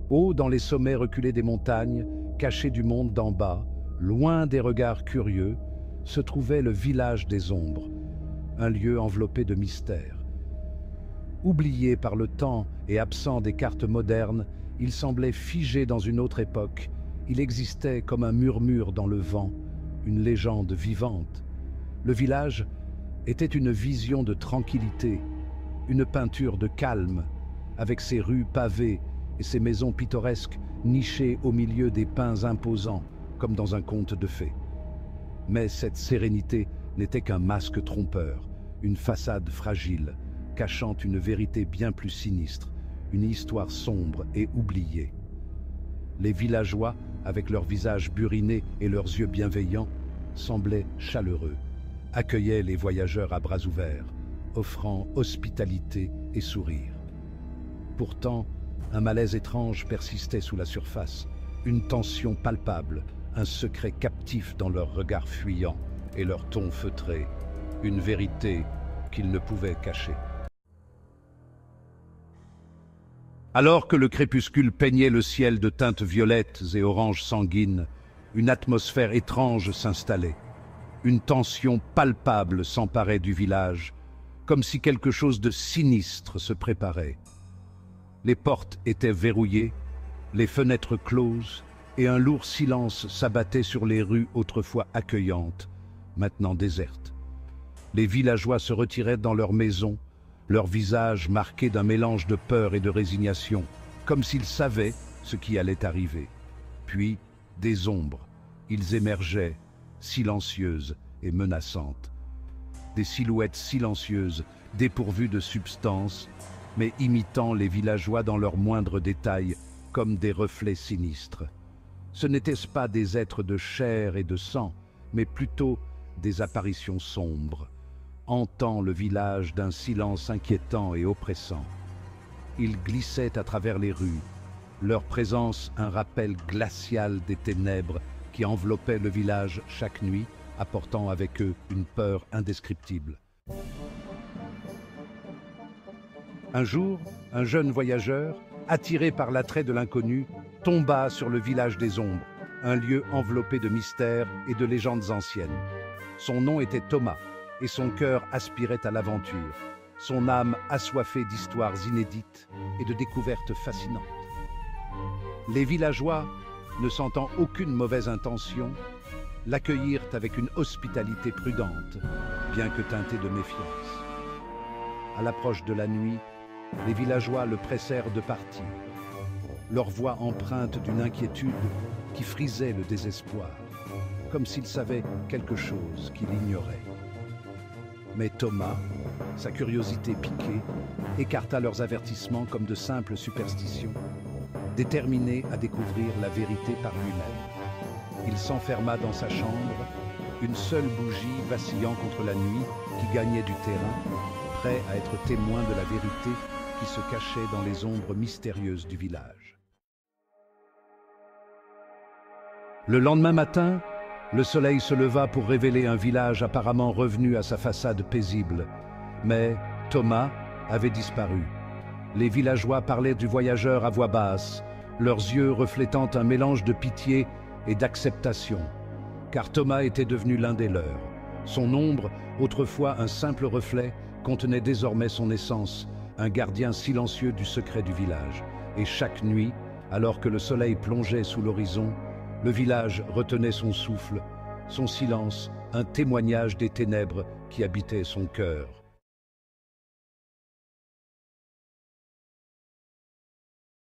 Haut dans les sommets reculés des montagnes, caché du monde d'en bas, loin des regards curieux, se trouvait le village des ombres, un lieu enveloppé de mystère. Oublié par le temps et absent des cartes modernes, il semblait figé dans une autre époque. Il existait comme un murmure dans le vent, une légende vivante. Le village était une vision de tranquillité, une peinture de calme, avec ses rues pavées et ses maisons pittoresques nichées au milieu des pins imposants, comme dans un conte de fées. Mais cette sérénité n'était qu'un masque trompeur, une façade fragile, cachant une vérité bien plus sinistre, une histoire sombre et oubliée. Les villageois, avec leurs visages burinés et leurs yeux bienveillants, semblaient chaleureux, accueillaient les voyageurs à bras ouverts, offrant hospitalité et sourire. Pourtant, un malaise étrange persistait sous la surface, une tension palpable, un secret captif dans leurs regards fuyants et leurs tons feutrés, une vérité qu'ils ne pouvaient cacher. Alors que le crépuscule peignait le ciel de teintes violettes et oranges sanguines, une atmosphère étrange s'installait. Une tension palpable s'emparait du village, comme si quelque chose de sinistre se préparait. Les portes étaient verrouillées, les fenêtres closes, et un lourd silence s'abattait sur les rues autrefois accueillantes, maintenant désertes. Les villageois se retiraient dans leurs maisons, leurs visages marqués d'un mélange de peur et de résignation, comme s'ils savaient ce qui allait arriver. Puis, des ombres, ils émergeaient, silencieuses et menaçantes. Des silhouettes silencieuses, dépourvues de substance, mais imitant les villageois dans leurs moindres détails, comme des reflets sinistres. Ce n'étaient pas des êtres de chair et de sang, mais plutôt des apparitions sombres, hantant le village d'un silence inquiétant et oppressant. Ils glissaient à travers les rues, leur présence un rappel glacial des ténèbres qui enveloppaient le village chaque nuit, apportant avec eux une peur indescriptible. Un jour, un jeune voyageur, attiré par l'attrait de l'inconnu, tomba sur le village des ombres, un lieu enveloppé de mystères et de légendes anciennes. Son nom était Thomas, et son cœur aspirait à l'aventure, son âme assoiffée d'histoires inédites et de découvertes fascinantes. Les villageois, ne sentant aucune mauvaise intention, l'accueillirent avec une hospitalité prudente, bien que teintée de méfiance. À l'approche de la nuit, les villageois le pressèrent de partir, leur voix empreinte d'une inquiétude qui frisait le désespoir, comme s'il savait quelque chose qu'il ignorait. Mais Thomas, sa curiosité piquée, écarta leurs avertissements comme de simples superstitions, déterminé à découvrir la vérité par lui-même. Il s'enferma dans sa chambre, une seule bougie vacillant contre la nuit qui gagnait du terrain, prêt à être témoin de la vérité qui se cachait dans les ombres mystérieuses du village. Le lendemain matin, le soleil se leva pour révéler un village apparemment revenu à sa façade paisible. Mais Thomas avait disparu. Les villageois parlaient du voyageur à voix basse, leurs yeux reflétant un mélange de pitié et d'acceptation. Car Thomas était devenu l'un des leurs. Son ombre, autrefois un simple reflet, contenait désormais son essence, un gardien silencieux du secret du village. Et chaque nuit, alors que le soleil plongeait sous l'horizon, le village retenait son souffle, son silence, un témoignage des ténèbres qui habitaient son cœur.